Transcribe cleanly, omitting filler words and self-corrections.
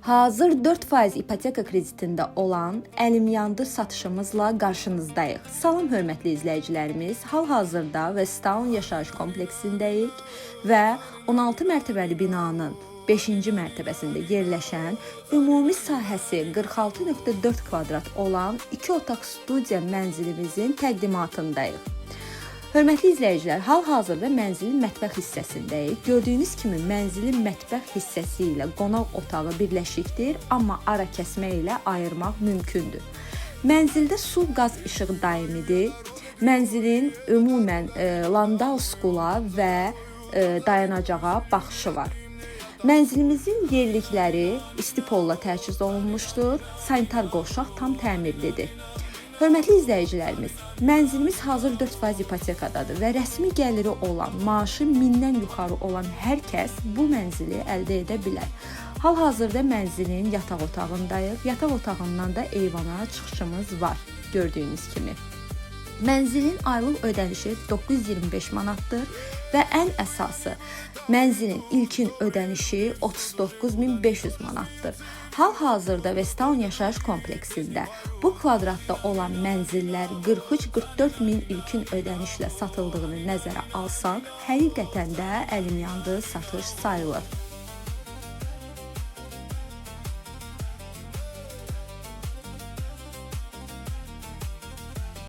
Hazır 4% ipoteka kreditində olan Əlimyandı satışımızla qarşınızdayıq. Salam hörmətli izləyicilərimiz, hal-hazırda Westtown yaşayış kompleksindəyik və 16 mərtəbəli binanın 5-ci mərtəbəsində yerləşən, ümumi sahəsi 46,4 kvadrat olan 2 otaq studiya mənzilimizin təqdimatındayıq. Hörmətli izləyicilər, hal-hazırda mənzilin mətbəx hissəsindəyik. Gördüyünüz kimi mənzilin mətbəx hissəsi ilə qonaq otağı birləşikdir, amma ara kəsmə ilə ayırmaq mümkündür. Mənzildə su, qaz, işıq daimidir. Mənzilin ümumən landau skula və dayanacağa baxışı var. Mənzilimizin yerlikləri istipolla təchiz olunmuşdur. Sanitar qovşaq tam təmirlidir. Hörmətli izləyicilərimiz, mənzilimiz hazır 4% ipotekadadır və rəsmi gəliri olan, maaşı 1000-dən yuxarı olan hər kəs bu mənzili əldə edə bilər. Hal-hazırda mənzilin yataq otağındayıq. Yataq otağından da eyvana çıxışımız var, gördüyünüz kimi. Mənzilin aylıq ödənişi 925 manatdır və ən əsası mənzilin ilkin ödənişi 39500 manatdır. Hal-hazırda Westtown yaşayış kompleksində bu kvadratda olan mənzillər 43-44 min ilkin ödənişlə satıldığını nəzərə alsaq, həqiqətən də Əlimyandı satış sayılır.